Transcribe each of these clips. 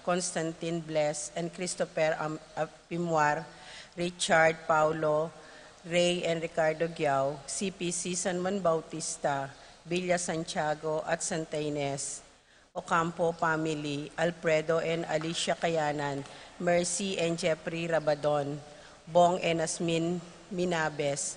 Constantine Bless, and Christopher Pimwar, Richard Paulo, Ray and Ricardo Giao, CPC San Juan Bautista, Villa Santiago at Santa Ines. Ocampo family, Alfredo and Alicia Kayanan, Mercy and Jeffrey Rabadon, Bong and Asmin Minabes,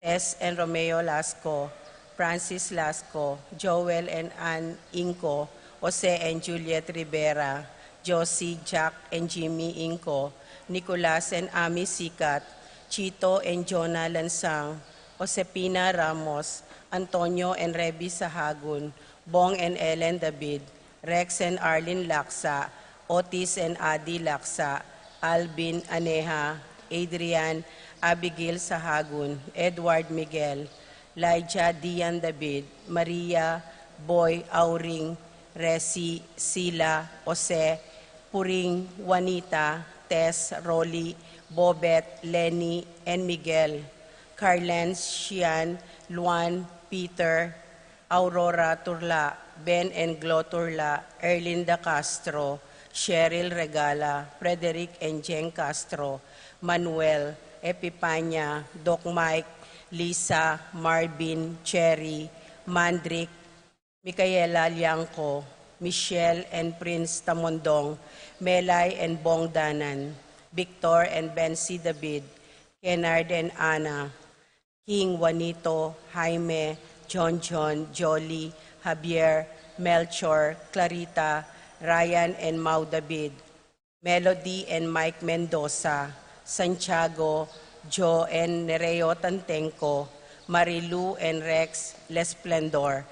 Tess and Romeo Lasco, Francis Lasco, Joel and Ann Inco, Jose and Juliet Rivera, Josie, Jack and Jimmy Inco, Nicolas and Ami Sikat, Chito and Jonah Lansang, Josepina Ramos, Antonio and Revi Sahagun, Bong and Ellen David, Rex and Arlene Laksa, Otis and Adi Laksa, Alvin Aneha, Adrian, Abigail Sahagun, Edward Miguel, Lyja Dian David, Maria, Boy Auring, Resi, Sila, Jose, Puring, Juanita, Tess, Rolly, Bobet, Lenny, and Miguel, Carlens, Shian, Luan, Peter, Aurora Turla, Ben and Glo Turla, Erlinda Castro, Cheryl Regala, Frederick and Jen Castro, Manuel, Epipanya, Doc Mike, Lisa, Marvin, Cherry, Mandrick, Micaela Liangco, Michelle and Prince Tamondong, Melay and Bong Danan, Victor and Bensi David, Kennard and Ana, King Juanito, Jaime, John, Jolly, Javier, Melchor, Clarita, Ryan and Mau David, Melody and Mike Mendoza, Santiago, Joe and Nereo Tantenco, Marilu and Rex Lesplendor,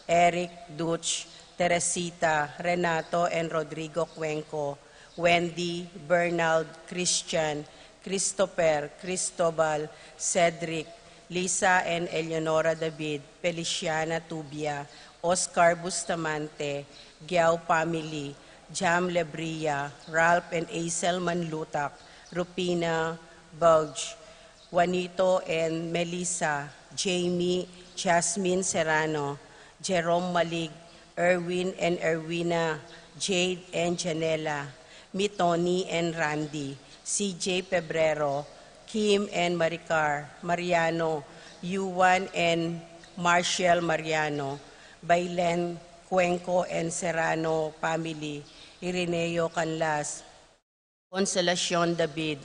Eric Duch, Teresita, Renato and Rodrigo Cuenco, Wendy, Bernald, Christian, Christopher, Cristobal, Cedric, Lisa and Eleonora David, Feliciana Tubia, Oscar Bustamante, Giao family, Jam Lebria, Ralph and Aisel Manlutak, Rupina Bauge, Juanito and Melissa, Jamie, Jasmine Serrano, Jerome Malig, Erwin and Erwina, Jade and Janela, Mitoni and Randy, CJ Pebrero, Kim and Maricar, Mariano, Yuan and Marshall Mariano, Bailen, Cuenco and Serrano family, Ireneo Canlas, Consolacion David,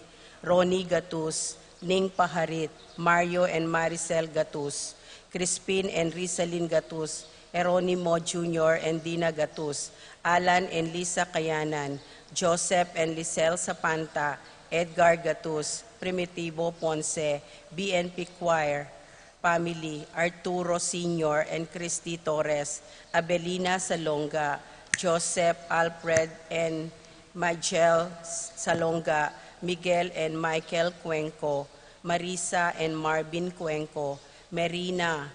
Ronnie Gatus, Ning Paharit, Mario and Maricel Gatus, Crispin and Rizalyn Gatus, Eronimo Jr. and Dina Gatus, Alan and Lisa Kayanan, Joseph and Lisel Sapanta, Edgar Gatus, Primitivo Ponce, BNP Choir, family, Arturo Sr. and Christy Torres, Abelina Salonga, Joseph Alfred and Michael Salonga, Miguel and Michael Cuenco, Marisa and Marvin Cuenco, Merina,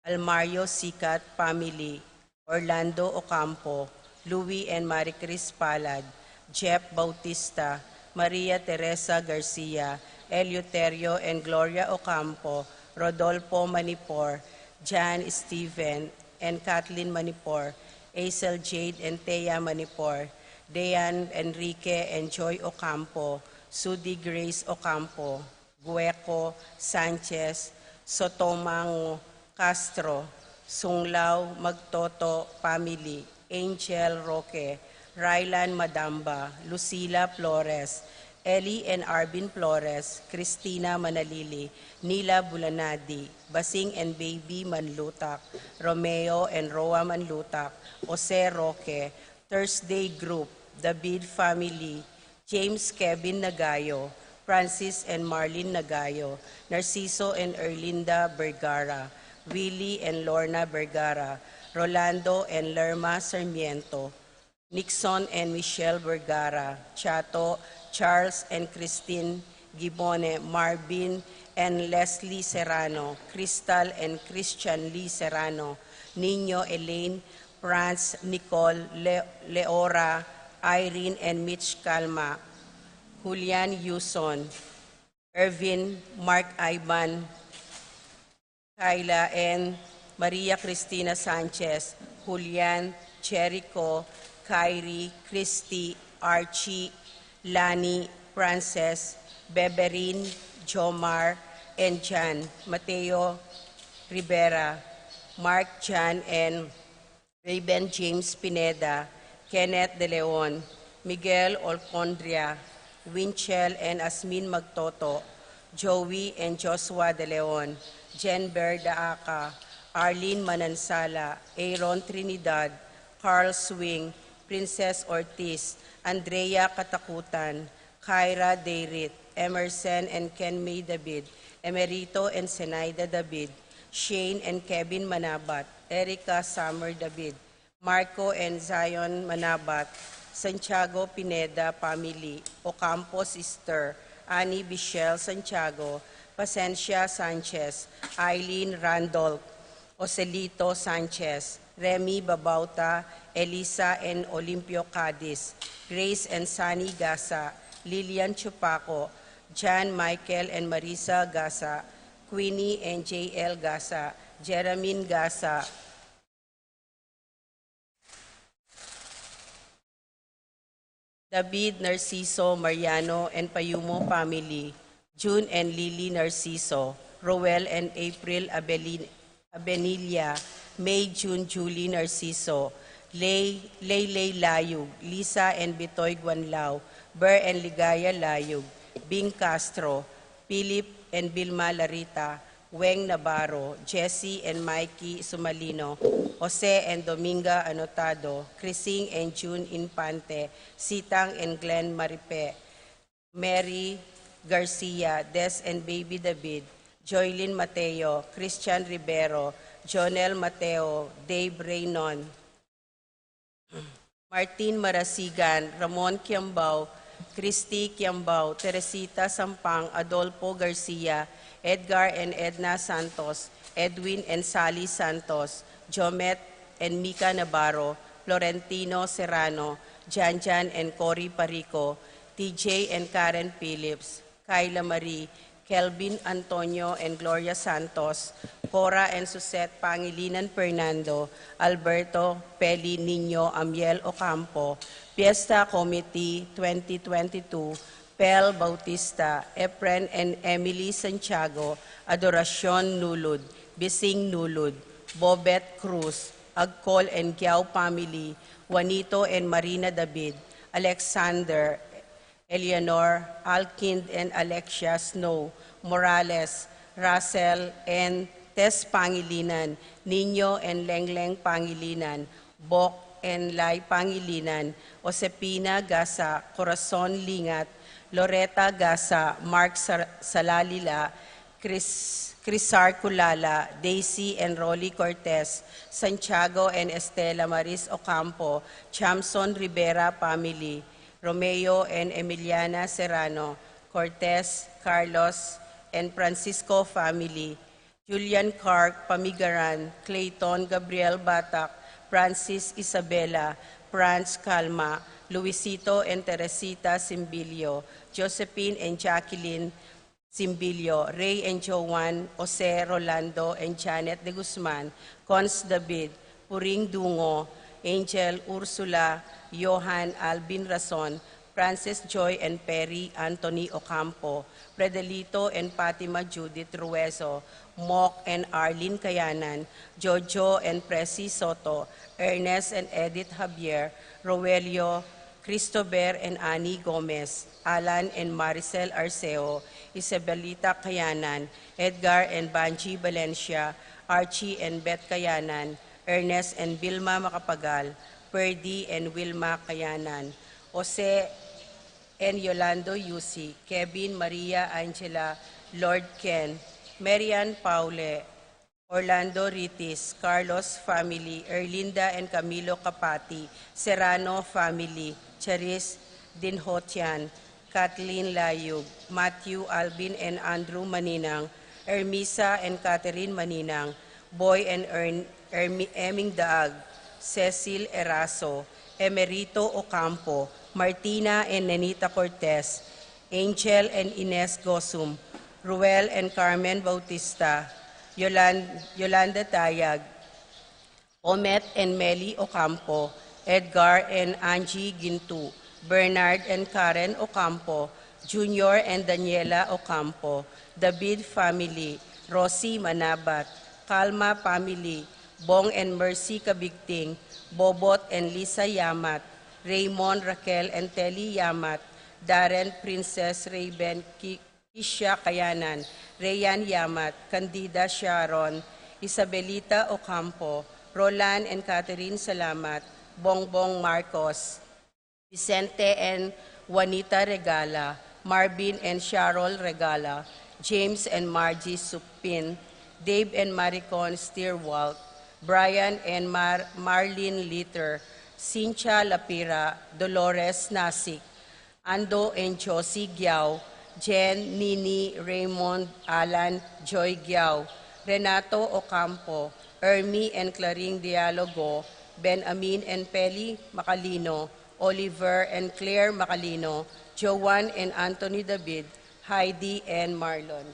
Almario Sikat family, Orlando Ocampo, Louis and Maricris Palad, Jeff Bautista, Maria Teresa Garcia, Eleuterio and Gloria Ocampo, Rodolfo Manipor, Jan Steven and Kathleen Manipor, Aisel Jade and Thea Manipor, Dean Enrique and Joy Ocampo, Sudi Grace Ocampo, Gueco Sanchez, Sotomango Castro, Sunglao Magtoto family, Angel Roque, Rylan Madamba, Lucila Flores, Ellie and Arvin Flores, Cristina Manalili, Nila Bulanadi, Basing and Baby Manlutak, Romeo and Roa Manlutak, Jose Roque, Thursday Group, David Family, James Kevin Nagayo, Francis and Marlene Nagayo, Narciso and Erlinda Vergara, Willie and Lorna Vergara, Rolando and Lerma Sarmiento, Nixon and Michelle Vergara, Chato, Charles and Christine Gibone, Marvin and Leslie Serrano, Crystal and Christian Lee Serrano, Nino Elaine, Franz, Nicole, Leora, Irene and Mitch Calma, Julian Yuson, Irvin, Mark Ivan, Kyla and Maria Cristina Sanchez, Julian, Jericho, Kyrie, Christy, Archie, Lani, Frances, Beberin, Jomar, and Jan, Mateo Rivera, Mark Jan, and Raven James Pineda, Kenneth De Leon, Miguel Olcondria, Winchell and Asmin Magtoto, Joey and Joshua De Leon, Jen Berdaaka, Arlene Manansala, Aaron Trinidad, Carl Swing, Princess Ortiz, Andrea Katakutan, Kyra Deirit, Emerson and Ken May David, Emerito and Zenaida David, Shane and Kevin Manabat, Erica Summer David, Marco and Zion Manabat, Santiago Pineda family, Ocampo sister, Annie Bichelle Santiago, Pacencia Sanchez, Eileen Randolph, Ocelito Sanchez, Remy Babauta, Elisa and Olimpio Cadiz, Grace and Sunny Gasa, Lilian Chupaco, Jan Michael and Marisa Gasa, Queenie and J.L. Gasa, Jeremine Gasa, David Narciso Mariano and Payumo family, June and Lily Narciso, Roel and April Abenilia, May June Julie Narciso, Lay Layug, Lisa and Bitoy Guanlao, Ber and Ligaya Layug, Bing Castro, Philip and Vilma Larita, Weng Navarro, Jesse and Mikey Sumalino, Jose and Dominga Anotado, Crising and June Infante, Sitang and Glenn Maripe, Mary Garcia, Des and Baby David, Joylyn Mateo, Christian Rivero, Jonel Mateo, Dave Raynon, Martin Marasigan, Ramon Kiambao, Christy Kiambao, Teresita Sampang, Adolfo Garcia, Edgar and Edna Santos, Edwin and Sally Santos, Jomet and Mika Navarro, Florentino Serrano, Janjan and Cory Parico, TJ and Karen Phillips, Kyla Marie, Kelvin Antonio and Gloria Santos, Cora and Susette Pangilinan Fernando, Alberto Peli Nino Amiel Ocampo, Fiesta Committee 2022, Pel Bautista, Efren and Emily Santiago, Adoracion Nulud, Bising Nulud, Bobet Cruz, Agcol and Giao family, Juanito and Marina David, Alexander, Eleanor, Alkind and Alexia Snow, Morales, Russell and Tess Pangilinan, Nino and Lengleng Pangilinan, Bok and Lai Pangilinan, Josepina Gasa, Corazon Lingat, Loretta Gasa, Mark Salalila, Crisar Culala, Daisy and Rolly Cortez, Santiago and Estela Maris Ocampo, Chamson Rivera family, Romeo and Emiliana Serrano, Cortez, Carlos, and Francisco family, Julian Clark Pamigaran, Clayton Gabriel Batak, Francis Isabella, Franz Calma, Luisito and Teresita Simbilio, Josephine and Jacqueline Simbilio, Ray and Joan, Jose Rolando and Janet de Guzman, Cons David, Puring Dungo, Angel Ursula, Johan Alvin Rason, Francis Joy and Perry Anthony Ocampo, Predelito and Fatima Judith Rueso, Mock and Arlene Kayanan, Jojo and Presi Soto, Ernest and Edith Javier, Roelio, Cristober and Annie Gomez, Alan and Maricel Arceo, Isabelita Kayanan, Edgar and Banji Valencia, Archie and Beth Kayanan, Ernest and Vilma Macapagal, Perdy and Wilma Kayanan, Jose and Yolando Yusi, Kevin Maria Angela, Lord Ken, Marian Paule, Orlando Ritis, Carlos family, Erlinda and Camilo Capati, Serrano family, Charis Dinhotian, Kathleen Layug, Matthew Alvin and Andrew Maninang, Ermisa and Catherine Maninang, Boy and Eming Daag, Cecil Eraso, Emerito Ocampo, Martina and Nenita Cortez, Angel and Ines Gosum, Ruel and Carmen Bautista, Yolanda Tayag, Omet and Meli Ocampo, Edgar and Angie Gintu, Bernard and Karen Ocampo, Junior and Daniela Ocampo, David family, Rosie Manabat, Kalma family, Bong and Mercy Kabigting, Bobot and Lisa Yamat, Raymond, Raquel and Telly Yamat, Darren, Princess Raven, Kisha Kayanan, Rayan Yamat, Candida Sharon, Isabelita Ocampo, Roland and Catherine Salamat, Bongbong Marcos, Vicente and Juanita Regala, Marvin and Sharol Regala, James and Margie Supin, Dave and Maricon Steerwalt, Brian and Marlene Litter, Cynthia Lapira, Dolores Nasik, Ando and Josie Giao, Jen, Nini, Raymond, Alan, Joy Giao, Renato Ocampo, Ermi and Claring Dialogo, Ben Amin and Peli Macalino, Oliver and Claire Macalino, Joanne and Anthony David, Heidi and Marlon.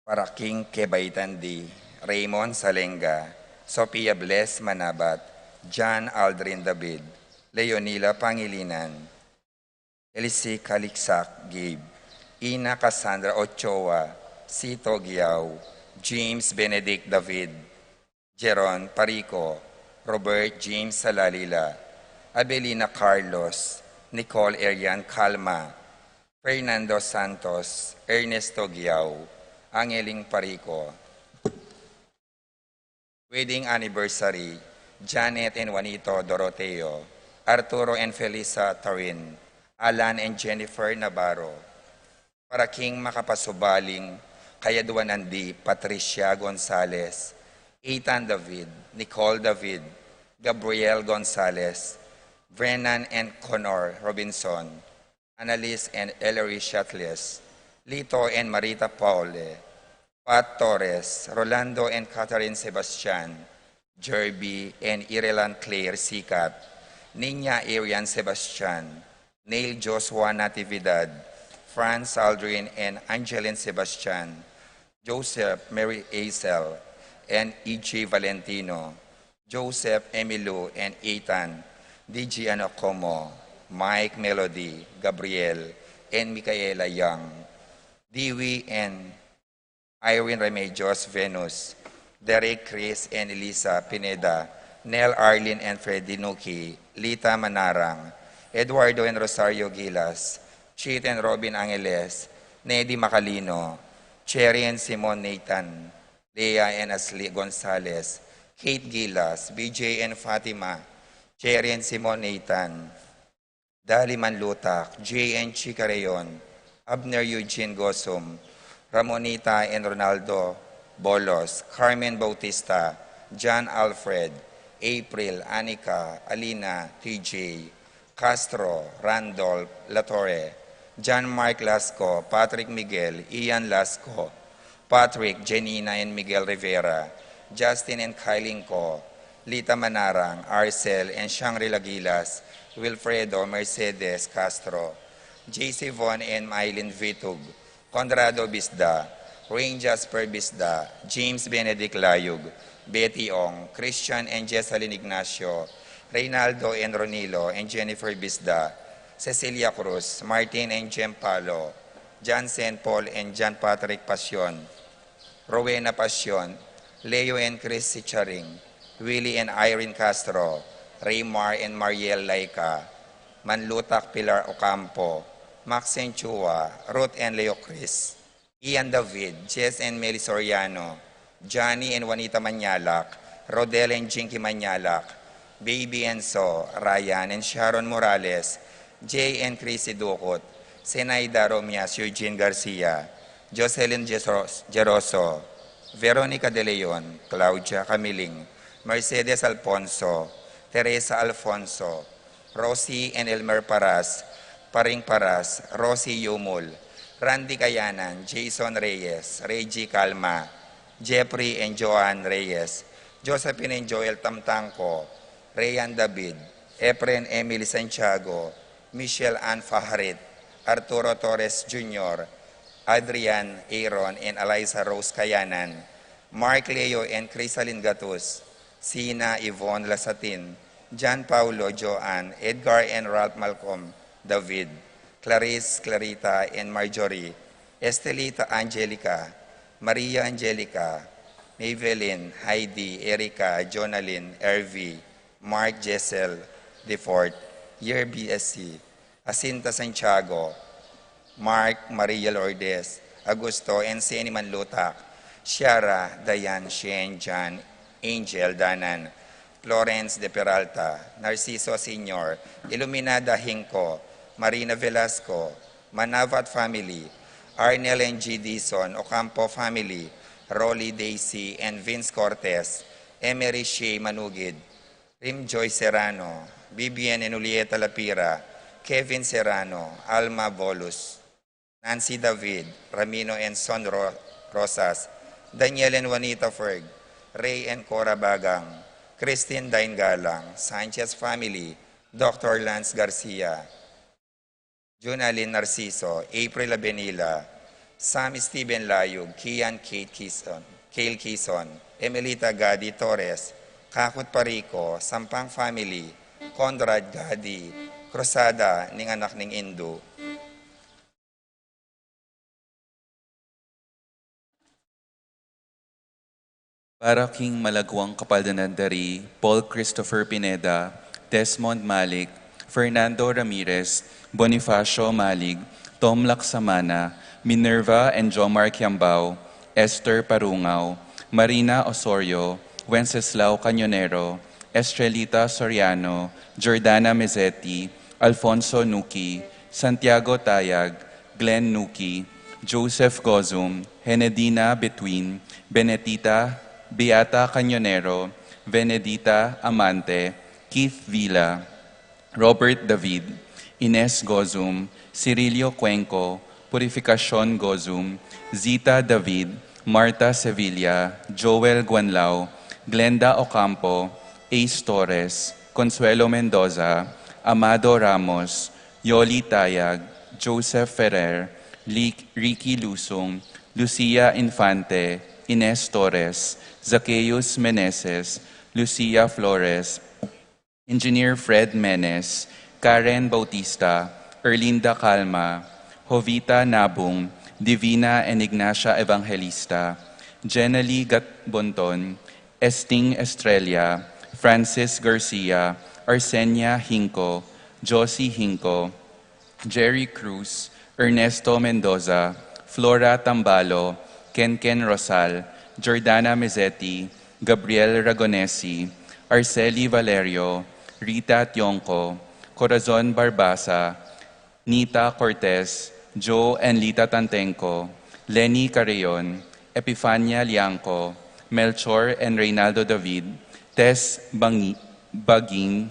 Para King Kebaitandi, Raymond Salenga, Sophia Bless Manabat, John Aldrin David, Leonila Pangilinan, Elise Kaliksak Gabe, Ina Cassandra Ochoa, Sito Giao, James Benedict David, Jeron Parico, Robert James Salalila, Abelina Carlos, Nicole Erian Calma, Fernando Santos, Ernesto Giao, Angeling Parico. Wedding anniversary, Janet and Juanito Doroteo, Arturo and Felisa Tarin, Alan and Jennifer Navarro. Para King Makapasubaling, Kayaduan Andi, Patricia Gonzalez, Ethan David, Nicole David, Gabriel Gonzalez, Brennan and Connor Robinson, Annalise and Ellery Shatles, Lito and Marita Paule, Pat Torres, Rolando and Catherine Sebastian, Jerby and Irelan Claire Sikat, Nina Arian Sebastian, Neil Joshua Natividad, Franz Aldrin and Angeline Sebastian, Joseph Mary Azel and E.J. Valentino, Joseph Emilio and Ethan, D.G. Anocomo, Mike Melody, Gabriel, and Micaela Young, Dewey and Irene Remedios Venus, Derek Chris and Elisa Pineda, Nell Arlene and Freddy Nuki, Lita Manarang, Eduardo and Rosario Gilas, Cheat and Robin Angeles, Nedy Macalino, Cherry and Simon Nathan, Leah and Asli Gonzalez, Kate Gilas, BJ and Fatima, Cherry and Simon Nathan, Dali Manlutak, Jay and Chica Rayon, Abner Eugene Gosum, Ramonita and Ronaldo Bolos, Carmen Bautista, John Alfred, April, Anika, Alina, TJ, Castro, Randolph, Latorre, John Mark Lasco, Patrick Miguel, Ian Lasco, Patrick, Janina and Miguel Rivera, Justin and Kailinko, Lita Manarang, Arcel and Shangri-La Gilas, Wilfredo Mercedes Castro, JC Von and Mylene Vitug, Conrado Bisda, Rain Jasper Bisda, James Benedict Layug, Betty Ong, Christian and Jessalyn Ignacio, Reynaldo and Ronilo and Jennifer Bisda, Cecilia Cruz, Martin and Jem Palo, Jansen Paul and John Patrick Passion, Rowena Passion, Leo and Chris Sicharing, Willie and Irene Castro, Raymar and Mariel Laika, Manlutak Pilar Ocampo, Maxine Chua, Ruth and Leo Chris, Ian David, Jess and Meli Soriano, Johnny and Juanita Manyalak, Rodel and Jinky Manyalak, Baby and So, Ryan and Sharon Morales, Jay and Chrissy Ducot, Senaida Romias, Eugene Garcia, Jocelyn Geroso, Veronica De Leon, Claudia Camiling, Mercedes Alfonso, Teresa Alfonso, Rosie and Elmer Paras, Paring Paras, Rosie Yumul, Randy Kayanan, Jason Reyes, Reggie Calma, Jeffrey and Joanne Reyes, Josephine and Joel Tamtangco, Rayan David, Efren Emily Santiago, Michelle Ann Faharit, Arturo Torres Jr., Adrian Aaron and Eliza Rose Kayanan, Mark Leo and Crisalin Gatus, Sina Yvonne Lasatin, John Paulo Joanne, Edgar and Ralph Malcolm David, Clarice, Clarita and Marjorie, Estelita Angelica, Maria Angelica, Maybelline, Heidi, Erica, Jonalyn, Ervi, Mark Jessel, Defort, Year BSc, Jacinta Santiago, Mark Maria Lourdes, Augusto, and Seni Manlutak, Shiara, Dayan, Shane, John, Angel, Danan, Florence de Peralta, Narciso Sr., Iluminada Hinco, Marina Velasco, Manavat Family, Arnel and G. Dison, Ocampo Family, Rolly Daisy, and Vince Cortez, Emery Shea Manugid, Rim Joy Serrano, Bibian and Julieta Lapira, Kevin Serrano, Alma Bolus, Nancy David, Ramino and Son Rosas, Daniel and Juanita Ferg, Ray and Cora Bagang, Christine Dain Galang, Sanchez Family, Dr. Lance Garcia, Junalyn Narciso, April Abenila, Sam Steven Layug, Kian Kale Quezon, Emelita Gadi Torres, Kakut Parico, Sampang Family, Conrad Gadi, Cruzada, ning anak ning Indo. Para King Malagwang Kapaldanandari, Paul Christopher Pineda, Desmond Malik, Fernando Ramirez, Bonifacio Malig, Tom Laksamana, Minerva and Jomar Kiambao, Esther Parungaw, Marina Osorio, Wenceslao Cañonero, Estrelita Soriano, Jordana Mezzetti, Alfonso Nuki, Santiago Tayag, Glenn Nuki, Joseph Gozum, Henedina Between, Benetita Beata Cañonero, Venedita Amante, Keith Villa, Robert David, Ines Gozum, Cirilio Cuenco, Purificacion Gozum, Zita David, Marta Sevilla, Joel Guanlao, Glenda Ocampo, Ace Torres, Consuelo Mendoza, Amado Ramos, Yoli Tayag, Joseph Ferrer, Ricky Lusong, Lucia Infante, Ines Torres, Zacchaeus Meneses, Lucia Flores, Engineer Fred Menes, Karen Bautista, Erlinda Calma, Jovita Nabung, Divina and Ignacia Evangelista, Jenely Gatbonton, Esting Estrella, Francis Garcia, Arsenia Hinco, Josie Hinco, Jerry Cruz, Ernesto Mendoza, Flora Tambalo, Kenken Rosal, Jordana Mezzetti, Gabriel Ragonesi, Arceli Valerio, Rita Tionco, Corazon Barbasa, Nita Cortez, Joe and Lita Tantenco, Lenny Carreon, Epifania Lianco, Melchor and Reynaldo David, Tess Baging,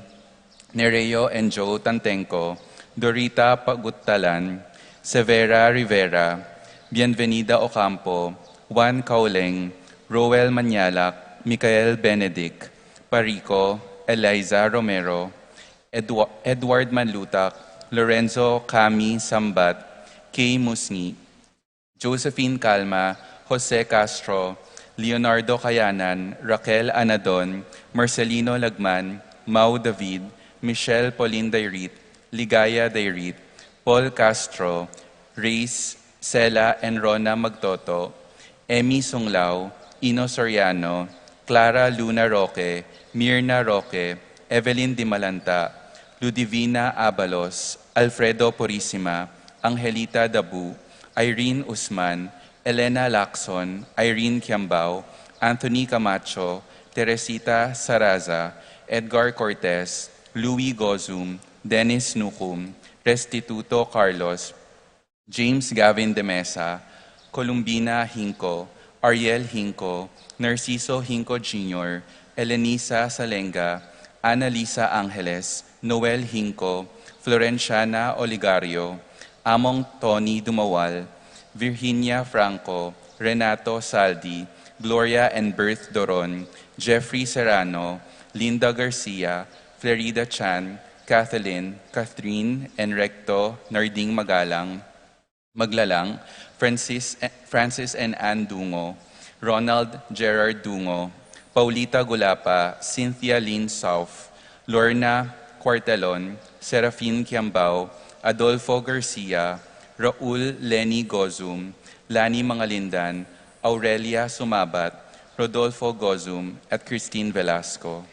Nereo and Joe Tantenco, Dorita Pagutalan, Severa Rivera, Bienvenida Ocampo, Juan Cauleng, Roel Manyalak, Michael Benedict, Parico, Eliza Romero, Edward Manlutak, Lorenzo Cami Sambat, Kay Musni, Josephine Calma, Jose Castro, Leonardo Cayanan, Raquel Anadon, Marcelino Lagman, Mau David, Michelle Pauline Dairit, Ligaya Dairit, Paul Castro, Reis, Sela and Rona Magtoto, Emmy Sunglao, Ino Soriano, Clara Luna Roque, Mirna Roque, Evelyn Dimalanta, Ludivina Abalos, Alfredo Purisima, Angelita Dabu, Irene Usman, Elena Lacson, Irene Kiambao, Anthony Camacho, Teresita Saraza, Edgar Cortez, Louis Gozum, Dennis Nukum, Restituto Carlos, James Gavin de Mesa, Columbina Hinco, Ariel Hinco, Narciso Hinco Jr., Elenisa Salenga, Annalisa Angeles, Noel Hinco, Florenciana Oligario, Among Tony Dumawal, Virginia Franco, Renato Saldi, Gloria and Berth Doron, Jeffrey Serrano, Linda Garcia, Florida Chan, Kathleen, Catherine, Enrecto, Narding Maglalang, Francis and Ann Dungo, Ronald Gerard Dungo, Paulita Gulapa, Cynthia Lynn South, Lorna Quartelon, Serafin Kiambao, Adolfo Garcia, Raul Lenny Gozum, Lani Mangalindan, Aurelia Sumabat, Rodolfo Gozum, at Christine Velasco.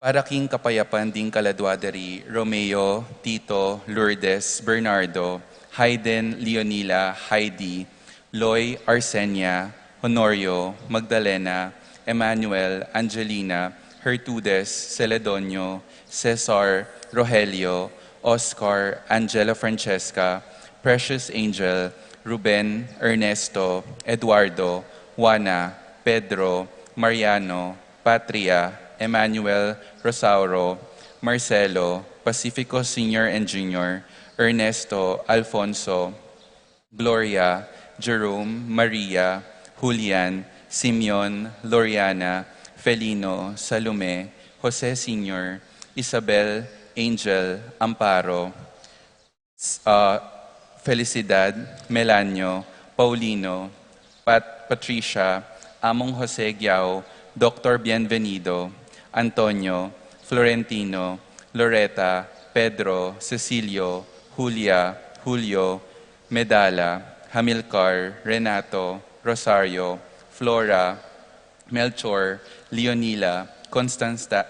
Para king kapayapan ding kaladwadari, Romeo, Tito, Lourdes, Bernardo, Hayden, Leonila, Heidi, Loy, Arsenia, Honorio, Magdalena, Emmanuel, Angelina, Hertudes, Celedonio, Cesar, Rogelio, Oscar, Angela Francesca, Precious Angel, Ruben, Ernesto, Eduardo, Juana, Pedro, Mariano, Patria, Emmanuel, Rosauro, Marcelo, Pacifico Senior and Junior, Ernesto, Alfonso, Gloria, Jerome, Maria, Julian, Simeon, Loriana, Felino, Salome, Jose Senior, Isabel, Angel, Amparo, Felicidad, Melanio, Paulino, Patricia, Among Jose Giao, Dr. Bienvenido, Antonio, Florentino, Loretta, Pedro, Cecilio, Julia, Julio, Medala, Hamilcar, Renato, Rosario, Flora, Melchor, Leonila, Constancia,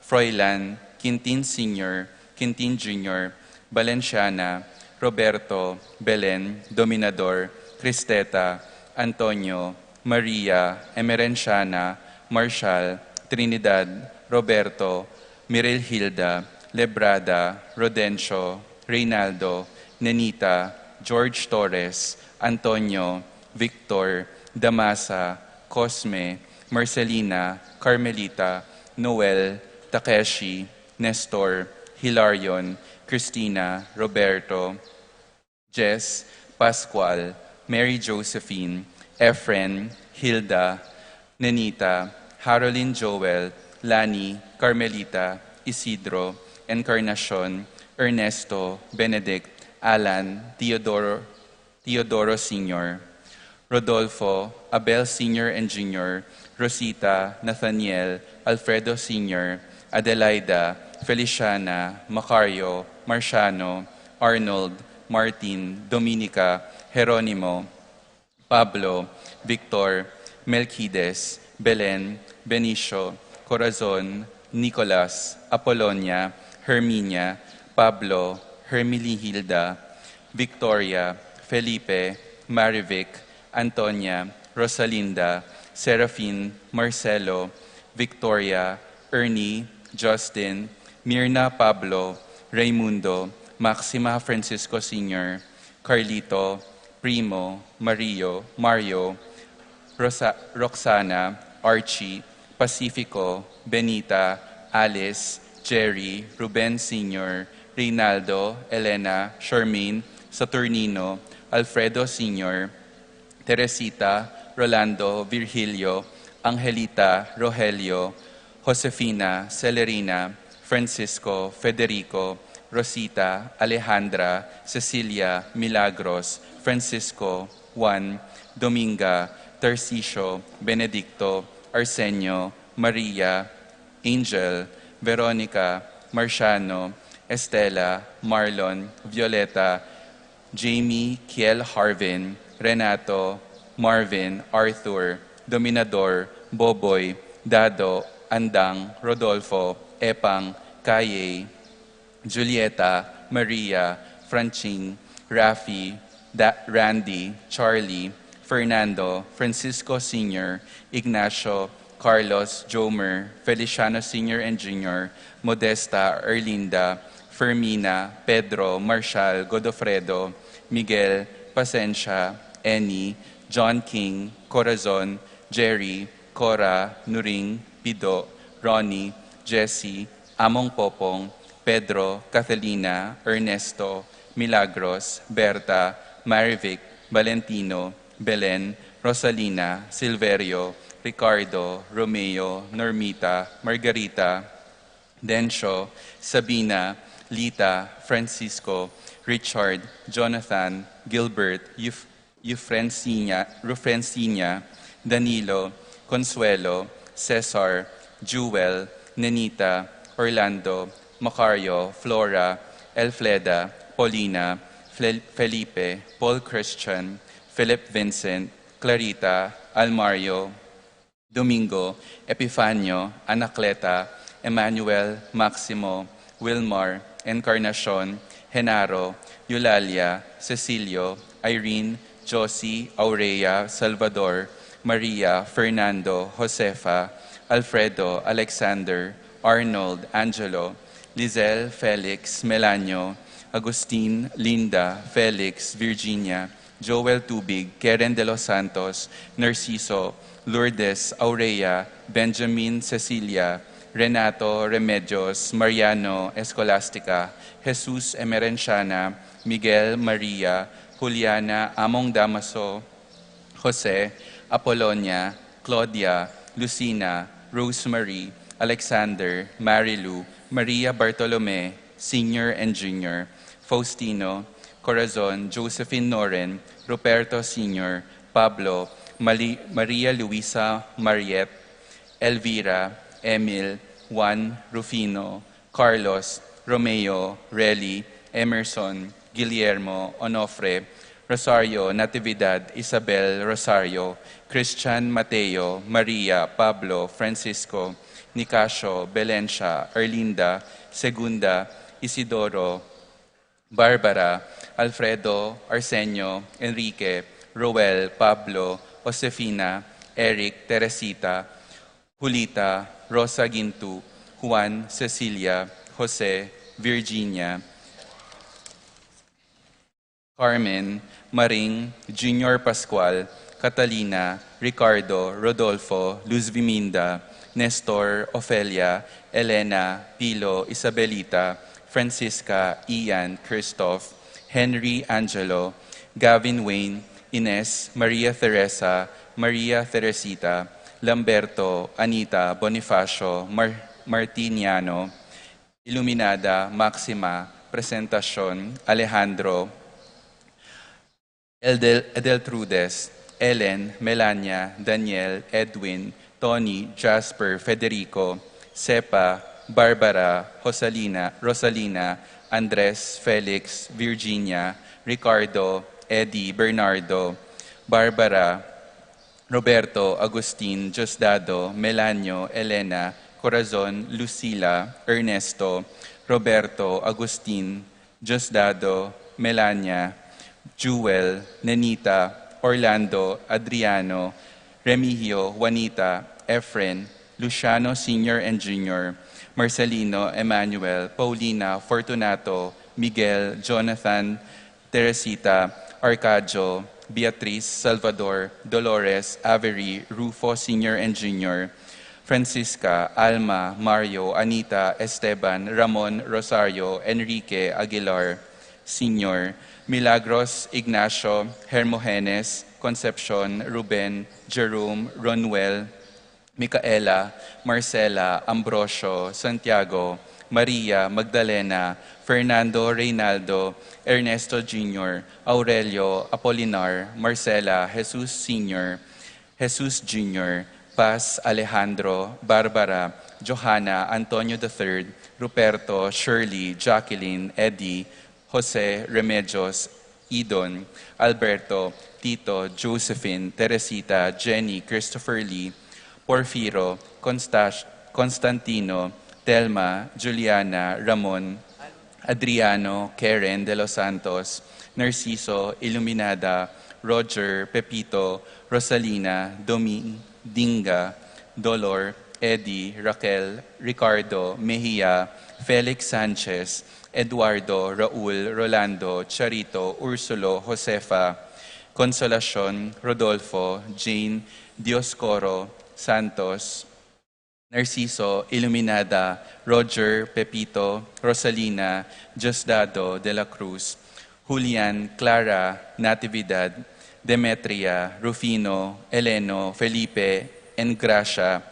Froilan, Quintin Sr., Quintin Jr., Valenciana, Roberto, Belen, Dominador, Cristeta, Antonio, Maria, Emerenciana, Marshall, Trinidad, Roberto, Mirel Hilda, Lebrada, Rodencio, Reynaldo, Nenita, George Torres, Antonio, Victor, Damasa, Cosme, Marcelina, Carmelita, Noel, Takeshi, Nestor, Hilarion, Christina, Roberto, Jess, Pascual, Mary Josephine, Efren, Hilda, Nenita, Haroline Joel, Lani, Carmelita, Isidro, Encarnacion, Ernesto, Benedict, Alan, Teodoro Sr., Rodolfo, Abel Sr. and Jr., Rosita, Nathaniel, Alfredo Sr., Adelaida, Feliciana, Macario, Marciano, Arnold, Martin, Dominica, Jeronimo, Pablo, Victor, Melquides, Belen, Benicio, Corazon, Nicolas, Apolonia, Herminia, Pablo, Hermilihilda, Victoria, Felipe, Marivic, Antonia, Rosalinda, Serafin, Marcelo, Victoria, Ernie, Justin, Mirna Pablo, Raimundo, Maxima Francisco Sr., Carlito, Primo, Mario, Roxana, Archie, Pacifico, Benita, Alice, Jerry, Ruben Sr., Reynaldo, Elena, Charmaine, Saturnino, Alfredo Sr., Teresita, Rolando, Virgilio, Angelita, Rogelio, Josefina, Celerina, Francisco, Federico, Rosita, Alejandra, Cecilia, Milagros, Francisco, Juan, Dominga, Tarcisio, Benedicto, Arsenio, Maria, Angel, Veronica, Marciano, Estela, Marlon, Violeta, Jamie, Kiel Harvin, Renato, Marvin, Arthur, Dominador, Boboy, Dado, Andang, Rodolfo, Epang, Kaye, Julieta, Maria, Francine, Rafi, Randy, Charlie, Fernando, Francisco Sr., Ignacio, Carlos, Jomer, Feliciano Sr. and Jr., Modesta, Erlinda, Fermina, Pedro, Marshall, Godofredo, Miguel, Pasencia, Eni, John King, Corazon, Jerry, Cora, Nuring, Pido, Ronnie, Jesse, Among Popong, Pedro, Catalina, Ernesto, Milagros, Berta, Marivic, Valentino, Belen, Rosalina, Silverio, Ricardo, Romeo, Normita, Margarita, Dencio, Sabina, Lita, Francisco, Richard, Jonathan, Gilbert, Eufrencina, Danilo, Consuelo, Cesar, Jewel, Nenita, Orlando, Macario, Flora, Elfleda, Paulina, Felipe, Paul Christian, Philip Vincent, Clarita, Almario, Domingo, Epifanio, Anacleta, Emmanuel, Maximo, Wilmar, Encarnacion, Genaro, Eulalia, Cecilio, Irene, Josie, Aurea, Salvador, Maria, Fernando, Josefa, Alfredo, Alexander, Arnold, Angelo, Lizelle, Felix, Melanio, Agustin, Linda, Felix, Virginia, Joel Tubig, Keren de los Santos, Narciso, Lourdes, Aurea, Benjamin, Cecilia, Renato, Remedios, Mariano, Escolastica, Jesus Emerenciana, Miguel, Maria, Juliana, Among Damaso, Jose, Apolonia, Claudia, Lucina, Rosemary, Alexander, Marilu, Maria Bartolome, Senior and Junior, Faustino, Corazon, Josephine Noren, Ruperto Senior, Pablo, Maria Luisa Mariette, Elvira, Emil, Juan, Rufino, Carlos, Romeo, Relly, Emerson, Guillermo, Onofre, Rosario, Natividad, Isabel, Rosario, Christian, Mateo, Maria, Pablo, Francisco, Nicasio, Belencia, Erlinda, Segunda, Isidoro, Barbara, Alfredo, Arsenio, Enrique, Roel, Pablo, Josefina, Eric, Teresita, Julita, Rosa Gintu, Juan, Cecilia, Jose, Virginia, Carmen, Maring, Junior Pascual, Catalina, Ricardo, Rodolfo, Luz Viminda, Nestor, Ofelia, Elena, Pilo, Isabelita, Francisca, Ian, Christoph, Henry Angelo, Gavin Wayne, Ines, Maria Teresa, Maria Teresita, Lamberto, Anita, Bonifacio, Martiniano, Iluminada, Maxima, Presentacion, Alejandro, Edeltrudes, Ellen, Melania, Daniel, Edwin, Tony, Jasper, Federico, Sepa, Barbara, Rosalina, Andres, Felix, Virginia, Ricardo, Eddie, Bernardo, Barbara, Roberto, Agustin, Diosdado, Melanio, Elena, Corazon, Lucila, Ernesto, Roberto, Agustin, Diosdado, Melania, Jewel, Nenita, Orlando, Adriano, Remigio, Juanita, Efren, Luciano Sr. and Jr., Marcelino, Emmanuel, Paulina, Fortunato, Miguel, Jonathan, Teresita, Arcadio, Beatriz, Salvador, Dolores, Avery, Rufo Sr. and Jr., Francisca, Alma, Mario, Anita, Esteban, Ramon, Rosario, Enrique, Aguilar, Sr., Milagros, Ignacio, Hermogenes, Concepcion, Ruben, Jerome, Ronwell, Micaela, Marcela, Ambrosio, Santiago, Maria, Magdalena, Fernando, Reynaldo, Ernesto Jr., Aurelio, Apolinar, Marcela, Jesus Sr., Jesus Jr., Paz, Alejandro, Barbara, Johanna, Antonio III, Ruperto, Shirley, Jacqueline, Eddie, Jose, Remedios, Idon, Alberto, Tito, Josephine, Teresita, Jenny, Christopher Lee, Porfiro, Constantino, Telma, Juliana, Ramon, Adriano, Karen de los Santos, Narciso, Iluminada, Roger, Pepito, Rosalina, Dinga, Dolor, Eddie, Raquel, Ricardo, Mejia, Felix Sanchez, Eduardo, Raul, Rolando, Charito, Ursulo, Josefa, Consolacion, Rodolfo, Jane, Dioscoro, Santos, Narciso, Iluminada, Roger, Pepito, Rosalina, Diosdado, De La Cruz, Julian, Clara, Natividad, Demetria, Rufino, Eleno, Felipe, Engracia,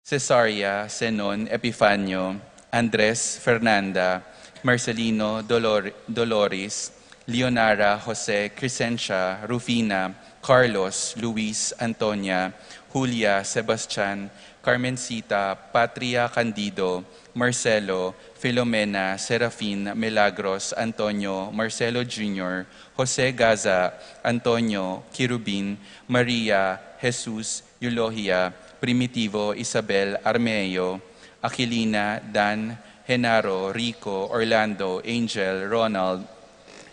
Cesaria Zenon Epifanio, Andres Fernanda, Marcelino Doloris, Leonara Jose Crescencia Rufina, Carlos Luis Antonia, Julia Sebastian, Carmencita Patria Candido, Marcelo, Filomena Serafin Milagros Antonio, Marcelo Jr., Jose Gaza, Antonio Kirubin, Maria Jesus Eulohia, Primitivo Isabel Armeo, Aquilina Dan Genaro, Rico, Orlando, Angel, Ronald,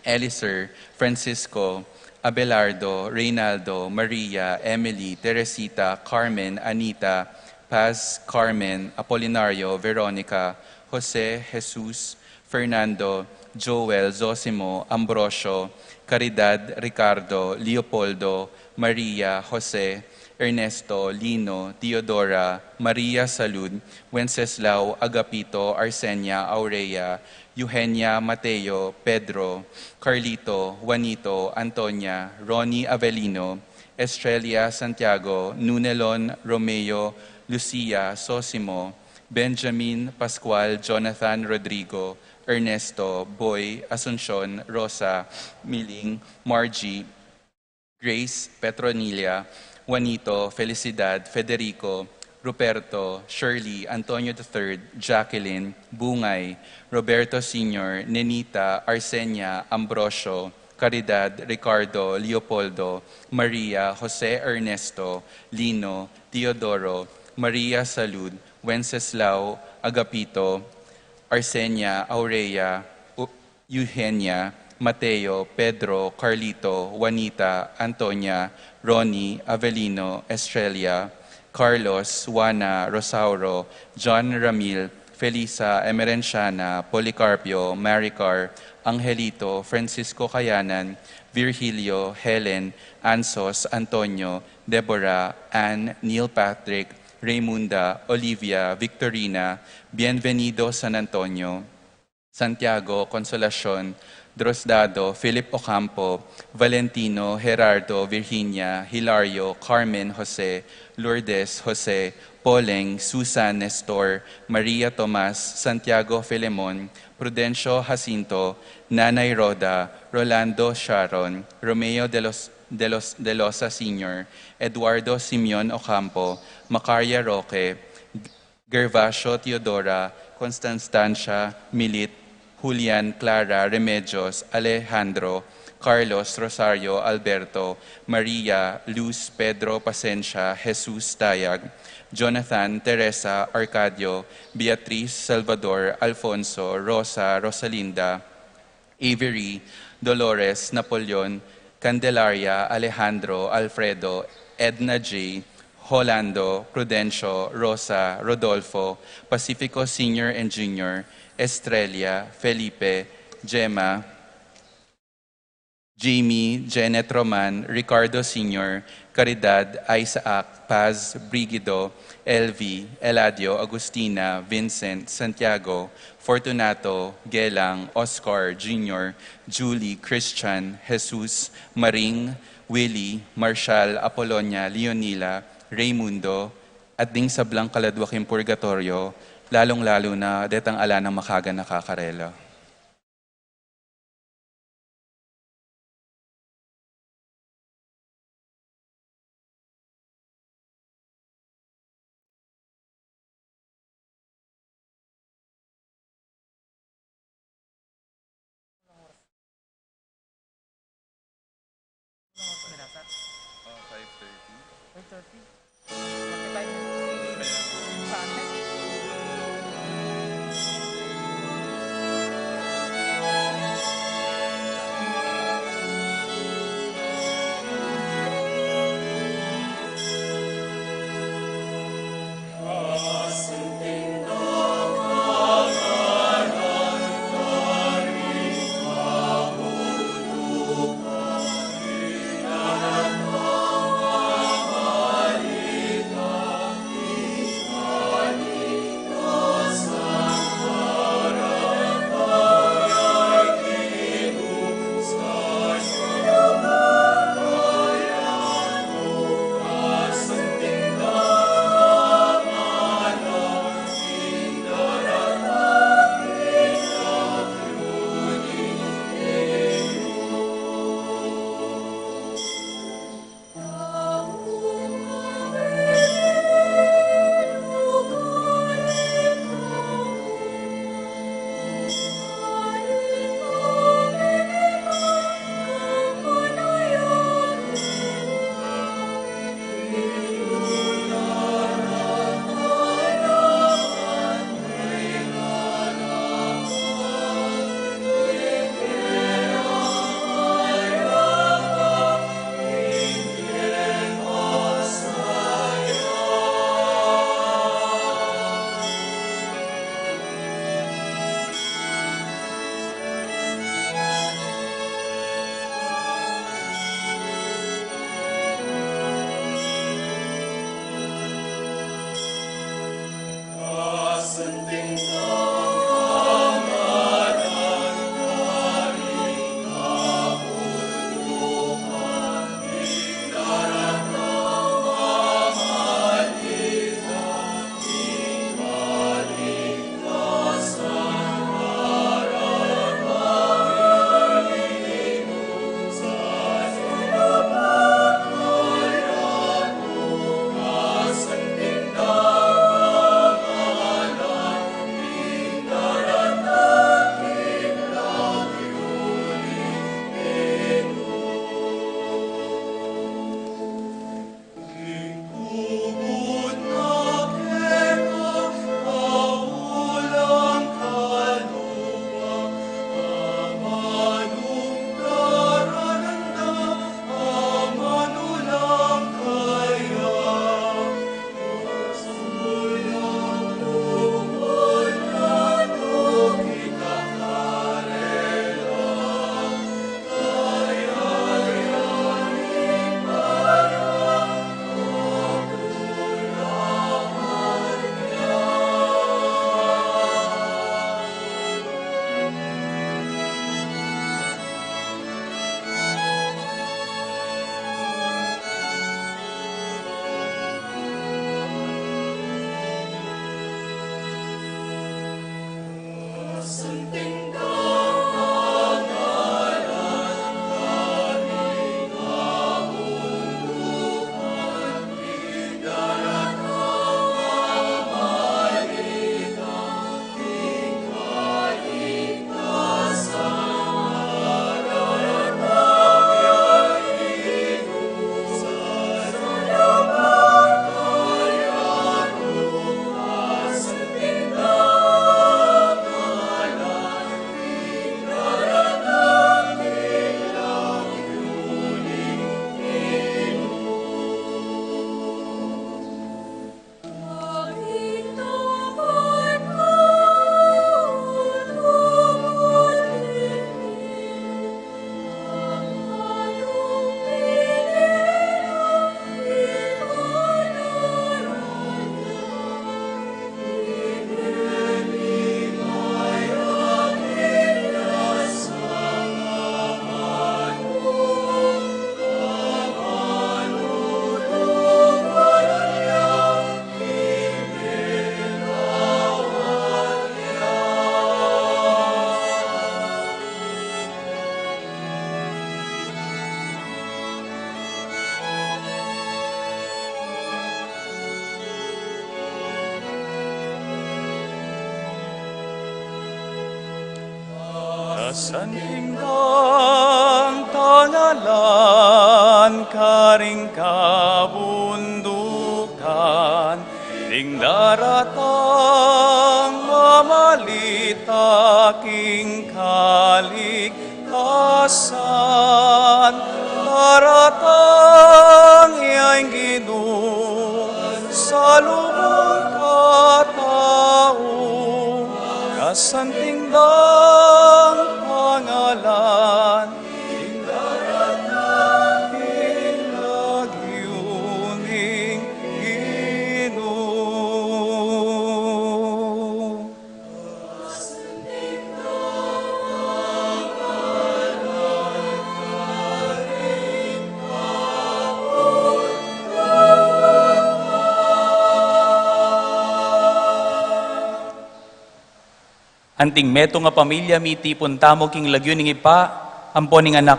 Eliser, Francisco, Abelardo, Reynaldo, Maria, Emily, Teresita, Carmen, Anita, Paz, Carmen, Apolinario, Veronica, Jose, Jesus, Fernando, Joel, Zosimo, Ambrosio, Caridad, Ricardo, Leopoldo, Maria, Jose, Ernesto, Lino, Teodora, Maria Salud, Wenceslao, Agapito, Arsenia, Aurea, Eugenia, Mateo, Pedro, Carlito, Juanito, Antonia, Ronnie Avelino, Estrella Santiago, Nunelon, Romeo, Lucia, Sosimo, Benjamin, Pascual, Jonathan, Rodrigo, Ernesto, Boy, Asuncion, Rosa, Miling, Margie, Grace, Petronilla, Juanito, Felicidad, Federico, Ruperto, Shirley, Antonio III, Jacqueline, Bungay, Roberto Sr., Nenita, Arsenia, Ambrosio, Caridad, Ricardo, Leopoldo, Maria, Jose Ernesto, Lino, Teodoro, Maria Salud, Wenceslao, Agapito, Arsenia, Aurea, Eugenia, Mateo, Pedro, Carlito, Juanita, Antonia, Ronnie, Avelino, Estrella, Carlos, Juana, Rosauro, John Ramil, Felisa, Emerenciana, Policarpio, Maricar, Angelito, Francisco Cayanan, Virgilio, Helen, Ansos, Antonio, Deborah, Ann, Neil Patrick, Raymunda, Olivia, Victorina, Bienvenido San Antonio, Santiago, Consolacion, Drosdado, Philip Ocampo, Valentino, Gerardo, Virginia, Hilario, Carmen Jose, Lourdes Jose, Poleng, Susan Nestor, Maria Tomas, Santiago Filemon, Prudencio Jacinto, Nanay Roda, Rolando Sharon, Romeo de Losa Sr., Eduardo Simeon Ocampo, Macaria Roque, Gervasio Teodora, Constanstancia Milit, Julian Clara Remedios, Alejandro, Carlos Rosario Alberto, Maria Luz Pedro Pasencia, Jesus Tayag, Jonathan Teresa Arcadio, Beatriz Salvador Alfonso, Rosa Rosalinda, Avery, Dolores Napoleon, Candelaria Alejandro Alfredo, Edna J., Holando, Prudencio, Rosa, Rodolfo, Pacifico Senior and Junior, Estrella, Felipe, Gemma, Jamie, Janet Roman, Ricardo Sr., Caridad, Isaac, Paz, Brigido, Elvi, Eladio, Agustina, Vincent, Santiago, Fortunato, Gelang, Oscar Jr., Julie, Christian, Jesus, Maring, Willie, Marshall, Apolonia, Leonila, Raymundo, at ding sablang kaladwaking purgatorio, lalong-lalo na detang ala ng makaga nakakarela. Kasantingdang tangalan, karing kabundukan, ding daratang mamalita king kaligtasan, daratang iya'y Ginoo sa lubong katao, kasantingdang pangalan, daratang ilagyuning Ginoo. Anting meto nga pamilya miti puntamo king lagyo ning ipa, amponing anak,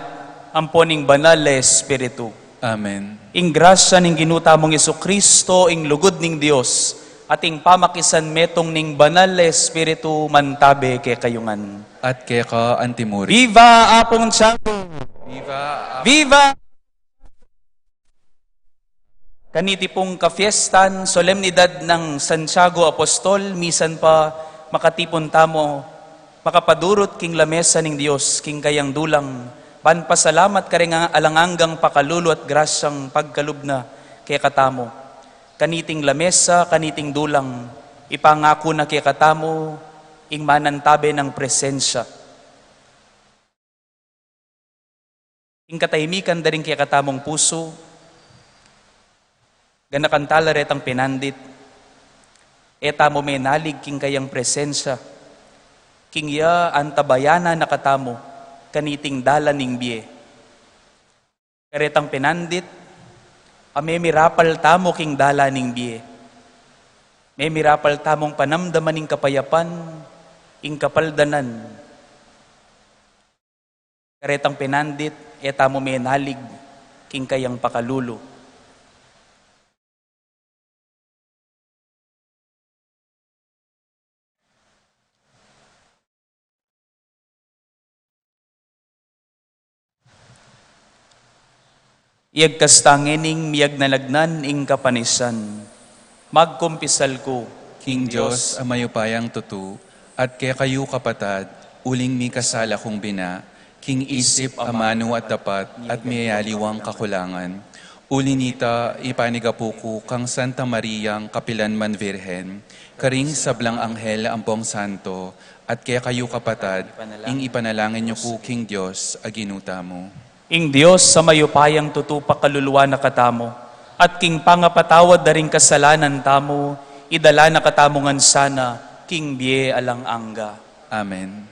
amponing banal na Espiritu. Amen. Ing grasya ning ginutamong Kristo, ing lugod ning Dios, ating pamakisan metong ning banal na Espiritu mantabe kay kayungan. At kaya ka antimuri. Viva Apong Tiago! Viva Viva! Kaniti pong kafiestan, solemnidad ng Santiago Apostol, misan pa makatipon tamo, makapadurot king lamesa ning Dios, king kayang dulang, panpasalamat ka rin alanganggang pakalulo at grasyang pagkalubna kay katamo. Kaniting lamesa, kaniting dulang, ipangako na kay katamo, ing manantabe ng presensya. Ing katahimikan da rin kay katamong puso, ganakantala retang pinandit, eta mo may nalig king kayang presensya, king ya antabayana nakatamo, kaniting dala ning biye. Karetang pinandit, ame mirapal tamo king dala ning biye. May mirapal tamong panamdaman ning kapayapan, ing kapaldanan. Karetang pinandit, eta mo may nalig king kayang pakalulo. Iyag kastangining miyag nalagnan ing kapanisan. Magkumpisal ko, King Diyos, amayupayang tutu, at kaya kayo kapatad, uling mi kasala kong bina, King isip amano at dapat, at mayaliwang kakulangan. Ulinita ipanigapuko kang Santa Mariang Kapilanman Virhen, karing sablang anghel ampong santo, at kaya kayo kapatad, ing ipanalangin niyo ko King Diyos, aginuta mo. ing Diyos sa mayupayang tutupak kaluluwa na katamo, at king pangapatawad na rin kasalanan tamo, idala na katamongan sana, king biye alang angga. Amen.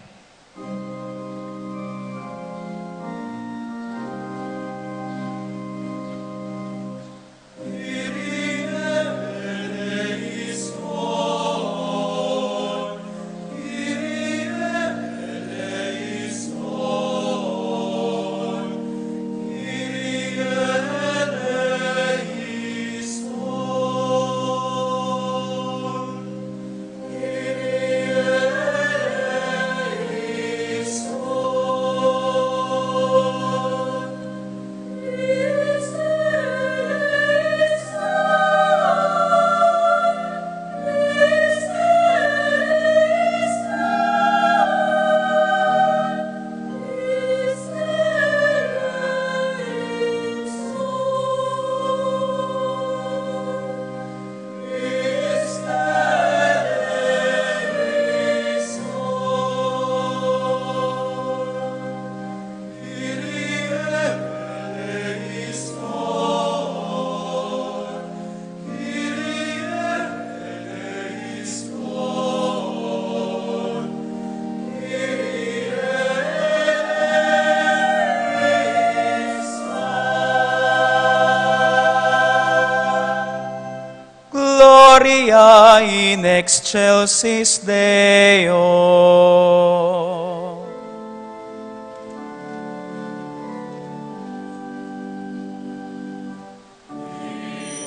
Gloria in excelsis Deo.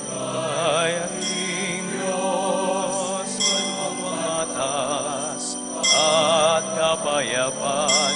Ayahin Diyos ng matas at kapayapan,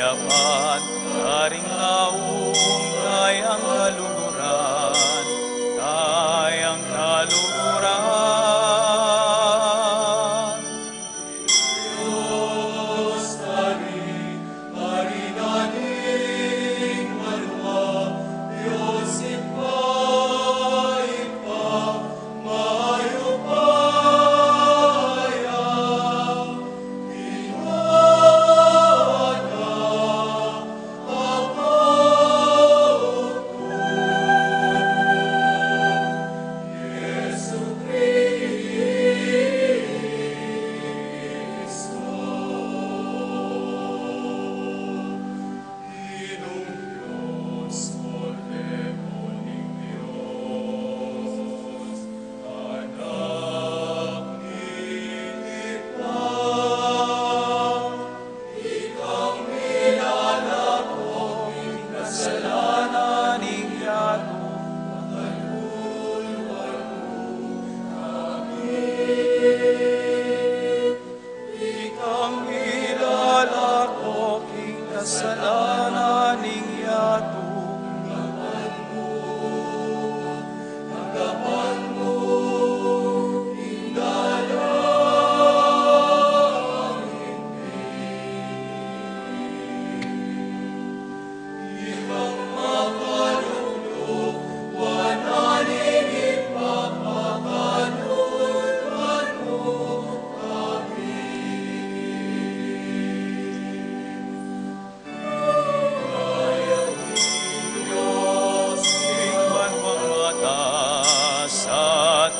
kapayapan, karing laong kayang kaluguran, kayang kaluguran.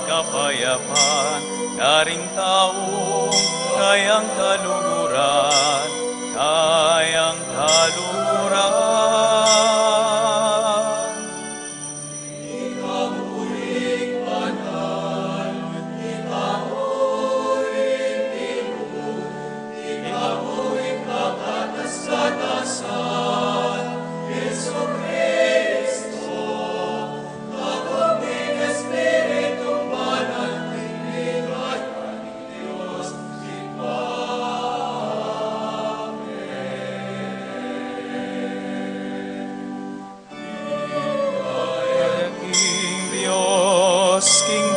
Kapayapan, karing taong kayang kaluguran, kayang kaluguran.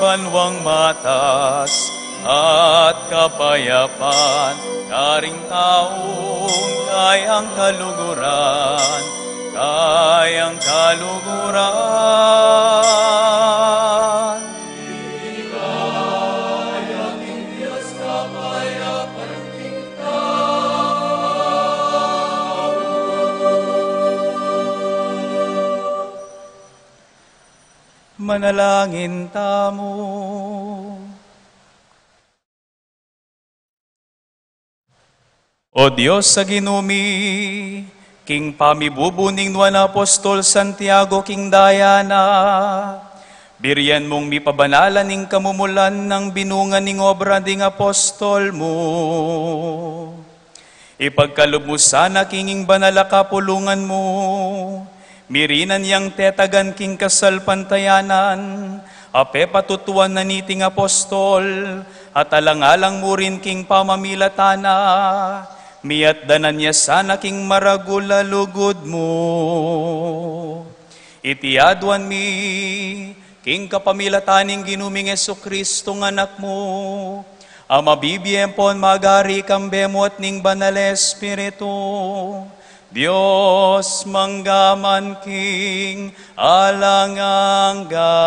Banwang matas at kapayapan, karing taong kayang kaluguran, kayang kaluguran. Manalangin tamo. O Diyos sa ginumi, king pamibubuning nuan Apostol Santiago king Diana, biryan mong mipabanalan ning kamumulan ng binungan ning obra ding apostol mo. Ipagkalob mo sana kinging banala kapulungan mo, mirinan yang tetagan king kasal pantayanan, ape patutuan na niting apostol, at alang-alang mo rin king pamamilatana, miat danan niya sana king maragula lugod mo. Itiadwan mi, king kapamilataning ginuming Jesucristo ng anak mo, ama bibiyempon magari kambemo at ning banal Espiritu, Diyos manggaman king alangangga.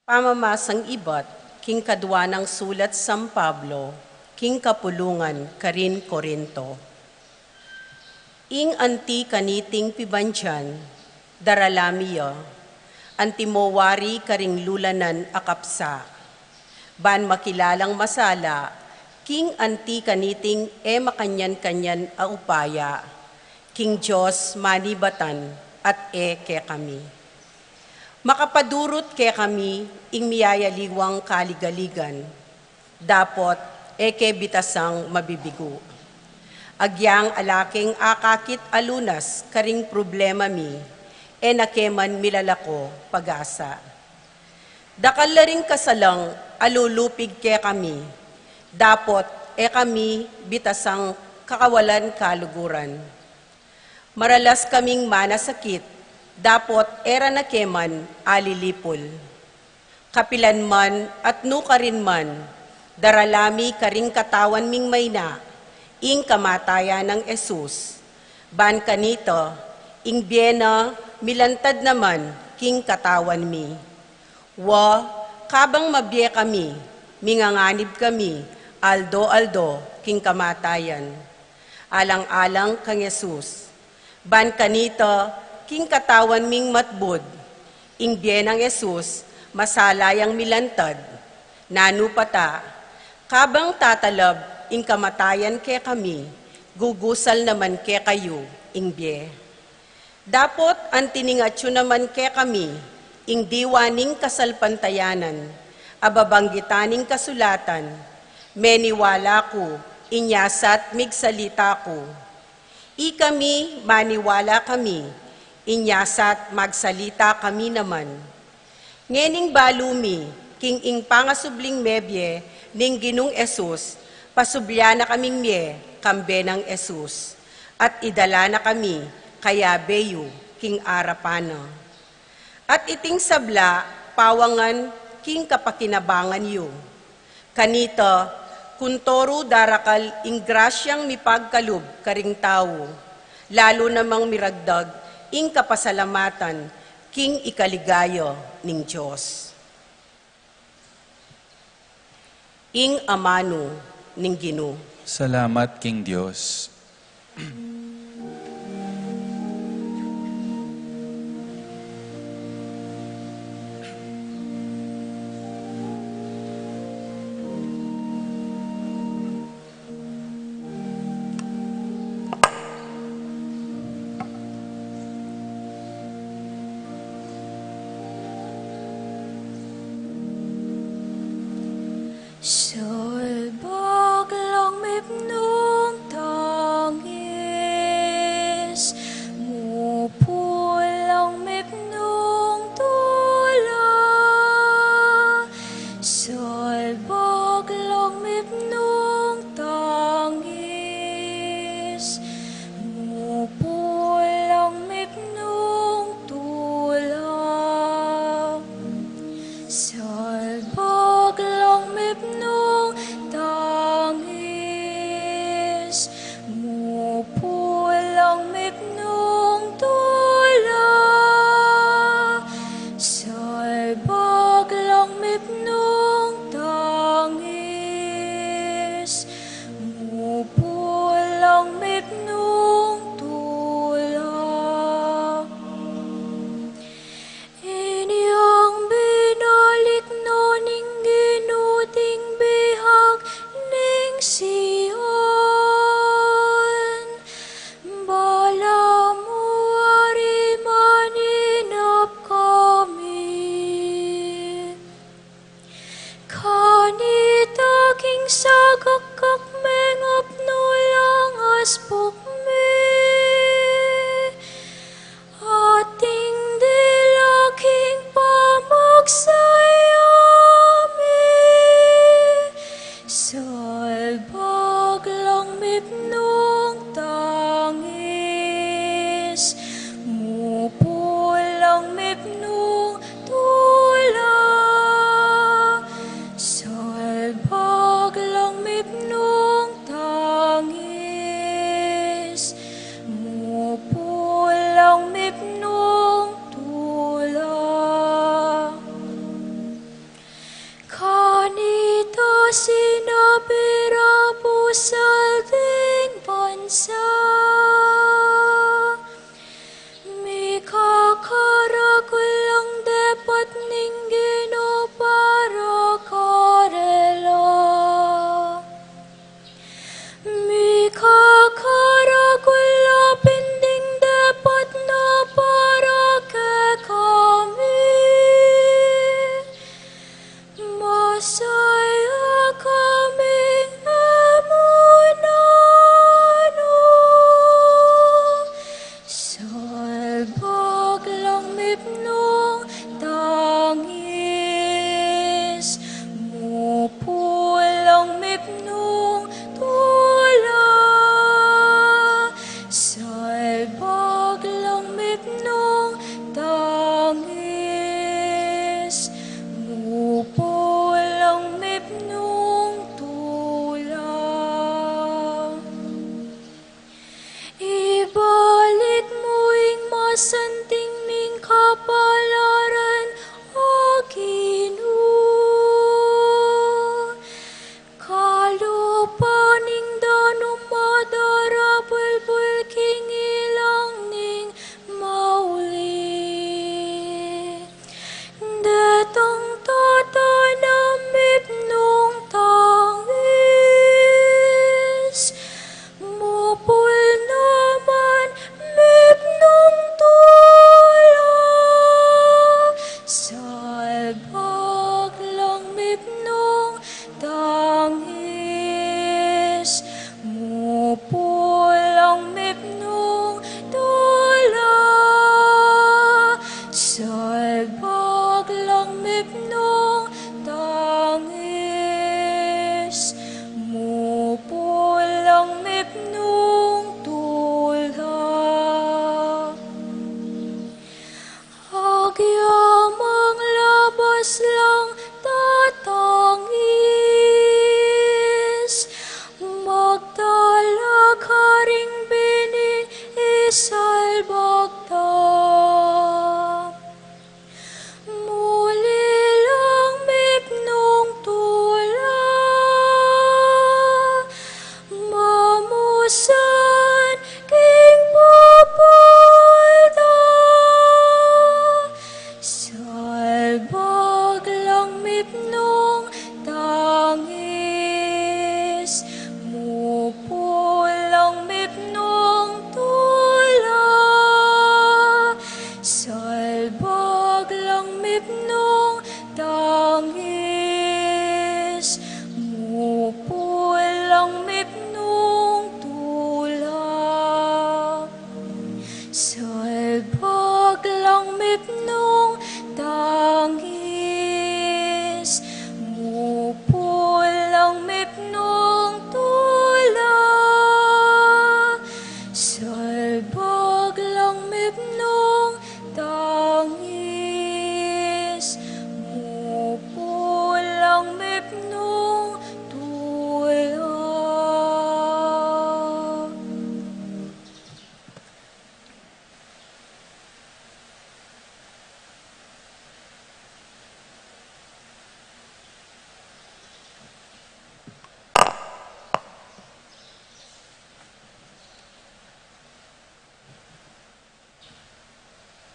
Pamamasang ibat, king kadwa ng sulat San Pablo, king kapulungan karin Korinto. Ing anti kaniting pibansyan, daralamiya, antimowari karing lulanan akapsa, ban makilalang masala, king anti kaniting makanyan-kanyan upaya, king Diyos manibatan at ke kami. Makapadurot ke kami ing miyayaliwang kaligaligan, dapot ke bitasang mabibigo. Agyang alaking akakit alunas karing problema mi, nakeman milalako pag-asa. Dakal na rin kasalang alulupig ke kami, dapot kami bitasang kakawalan kaluguran. Maralas kaming manasakit, dapot era na keman alilipol. Kapilan man at nukarin man, daralami karing katawan ming mayna, ing kamatayan ng Esus. Ban kanito, ing biyena milantad naman king katawan mi. Wa, kabang mabye kami, minganganib kami, aldo-aldo king kamatayan. Alang-alang kang Esus. Ban kanito, king katawan ming matbud, ing biyenang Esus, masalayang milantad, nanupata, kabang tatalab, ing kamatayan ke kami, gugusal naman ke kayo, ing biye. Dapot ang tiningatyo naman ke kami, ing diwaning kasalpantayanan, ababanggitaning kasulatan, meniwala ko, inyasat migsalita ko. Kami, maniwala kami, inyasat magsalita kami naman. Ngening balumi, king ing pangasubling mebye, ning ginung Esus, pasubya na kaming mye, kambe ng Esus, at idala na kami, kaya beyo, king arapana. At iting sabla, pawangan, king kapakinabangan yu. Kanita, kuntoro darakal ing grasyang mipagkalub karing tao, lalo namang miragdag ing kapasalamatan king ikaligayo ning Diyos. Ing amano ning Ginoo. Salamat, King Diyos. Solbog lang mipnong tangis, mupulang mipnong tula. Solbog lang mipnong tangis, mupulang mipnong tula. Salbog lang mipnong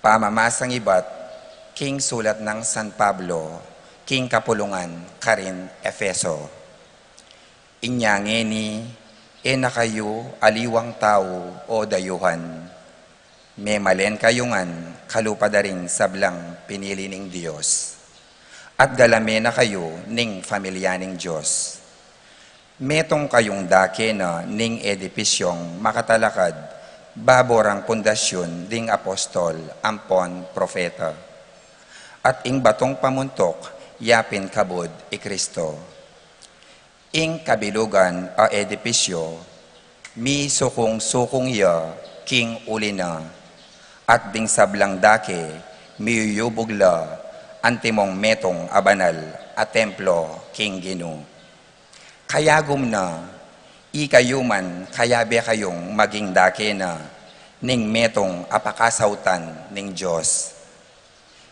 Pamamasang iba't king sulat ng San Pablo, king kapulungan, Karin, Efeso. Inyangeni, na kayo aliwang tao o dayuhan. Memalen kayungan, kalupadaring sablang pinili ning Diyos. At galame na kayo ning familyaning Diyos. Metong kayong dake na ning edipisyong makatalakad, baborang pundasyon ding apostol, ampon, profeta. At ing batong pamuntok, yapin kabod i Kristo. Ing kabilugan a edipisyo, mi sukong ya, king ulina. At ding sablang dake, miyuyubugla, antimong metong abanal, at templo, king Ginu. Kayagum na, ikayuman kayabe kayong maging dake na ning metong apakasautan ning Diyos.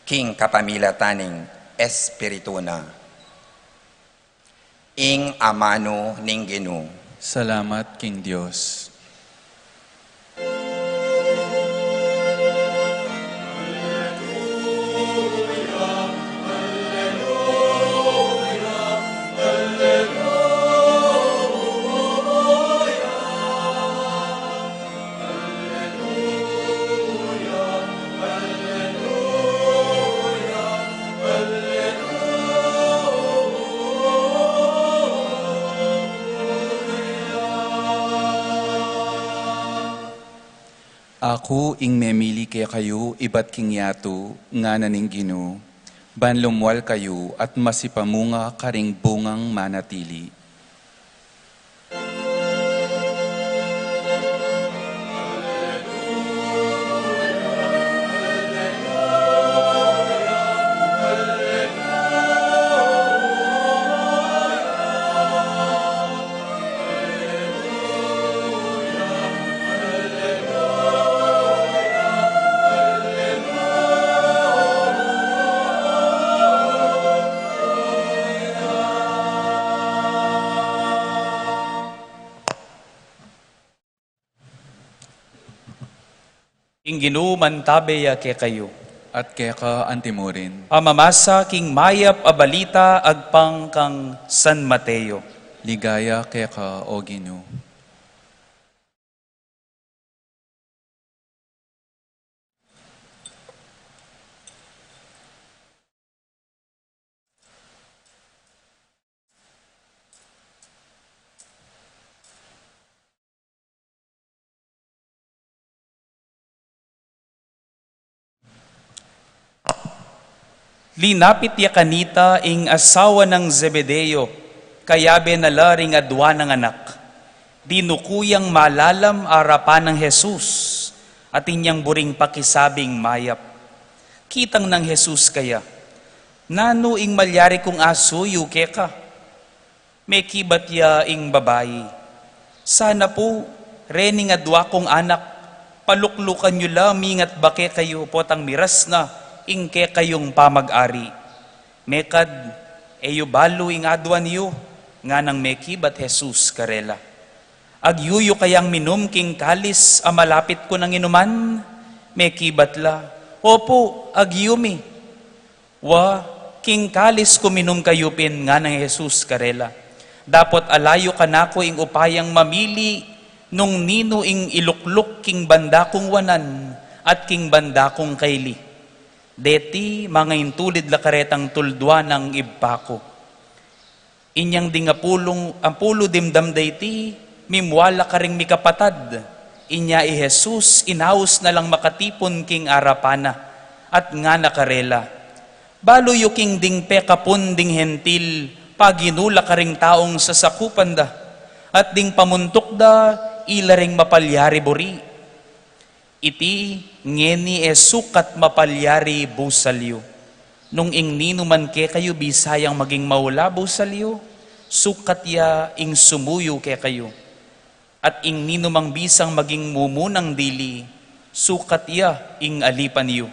King kapamilataning Espiritu na. Ing amano ning Ginu. Salamat, King Diyos. Ako ing memili kaya kayo, iba't king yato, nga naning Ginu, banlumwal kayo at masipamunga karing bungang manatili. King Ginu mantabeya ke kayo. At kaya ka antimurin, Pamamasa king mayap a balita agpang kang San Mateo. ligaya kaya ka, O Ginu. Linapit ya kanita ing asawa ng Zebedeo, kayabe na laring adwa ng anak. Dinukuyang malalam arapan ng Jesus, at inyang buring pakisabing mayap. Kitang ng Jesus kaya, nano ing malyari kong aso yuke ka. May kibat ya ing babayi. Sana po, rening adwa kong anak, paluklukan nyo lamingat bake kayo potang miras na, ingke kayong pamag-ari. Mekad, eyo balo ing adwan yu, nga nang meki bat Jesus karela. Agyuyo kayang minum king kalis, amalapit ko ng inuman, meki batla. Opo, agyumi. Wa, king kalis ko minum kayupin, nga nang Jesus karela. Dapot alayo kanako ing upayang mamili, nung nino ing ilukluk king banda kong wanan, at king banda kong kaili. Deti, mga intulid la karetang tuldwa ng ibpako. Inyang dingapulong, ang pulo dimdam deti, mimwala ka ring mikapatad. Inya i Jesus, inaus na lang makatipon king arapana, at nga nakarela. Balo yu king ding pekapun ding hentil, paginula ka ring taong sasakupan da, at ding pamuntok da, ila ring mapalyari bori. Iti ngeni sukat mapalyari busalyo. Nung ing nino man ke kayo bisayang maging maula busalyo, sukat ya ing sumuyo ke kayo. At ing nino mang bisang maging mumunang dili, sukat ya ing alipan yu.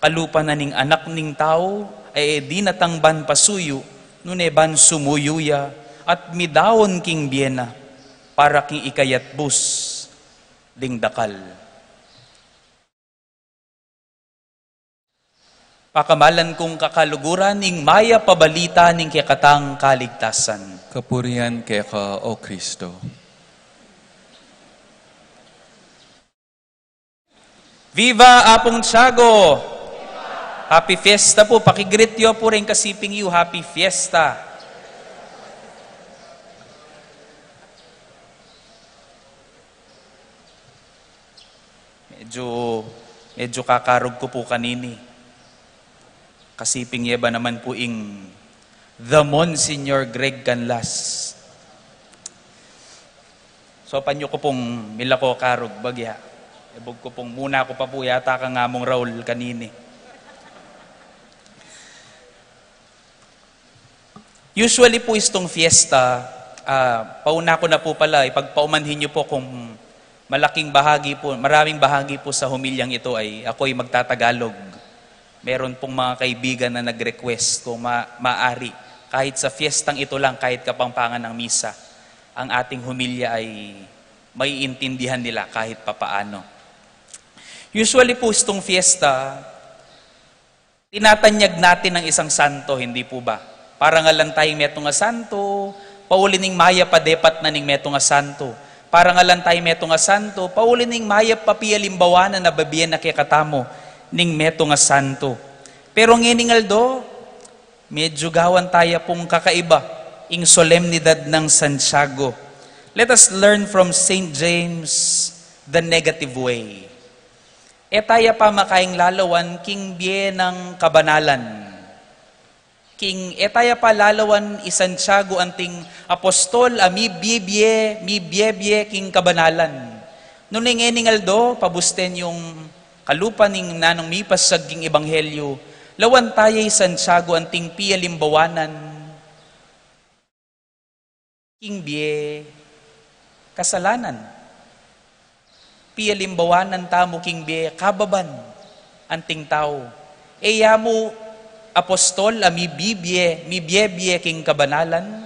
Kalupan na ning anak ning tao, ay di natangban pasuyo, nuneban sumuyo ya, at midawon king biena, para king ikayat bus, ding dakal. Pakamalan kong kakaluguran, ning maya pabalita ning kikatang kaligtasan. Kapurihan kay ka, O Kristo. Viva Apong Tiago! Happy Fiesta po. Pakigreet po rin kasiping you. Happy Fiesta. Medyo kakarog ko po kanini. Kasiping yeba naman po the Monsignor Greg Canlas. So panyo ko pong milako karog bagya. Ebog ko pong muna ko pa po yata ka nga mong Raul kanini. Usually po itong fiesta, pauna ko na po pala, ipagpaumanhin niyo po kung maraming bahagi po sa humilyang ito ay ako'y magtatagalog. Meron pong mga kaibigan na nag-request kung maaari, kahit sa fiestang ito lang, kahit kapampangan ng misa, ang ating humilya ay maiintindihan nila kahit papaano. Usually po itong fiesta, tinatanyag natin ng isang santo, hindi po ba? Para nga lang tayong meto nga santo, paulining maya padepat na ning meto nga santo. Para nga lang tayong meto nga santo, paulining maya papialimbawanan na babiyan na kikatamo ning meto nga santo. Pero nginingaldo, medyo gawan tayo pong kakaiba, ing solemnidad ng Santiago. Let us learn from St. James the negative way. Tayo pa makaing lalawan king bie ng kabanalan. King etaya pa lalawan Santiago anting apostol mi biebie king kabanalan. Nuning eningaldo pabusten yung kalupa ning nanong mi pasaging ebanghelyo. Lawan tayo Santiago anting pialimbawanan. King bie kasalanan. Pialimbawanan tamo king bie kababan anting tao. Eya mo apostol mi biebie king kabanalan,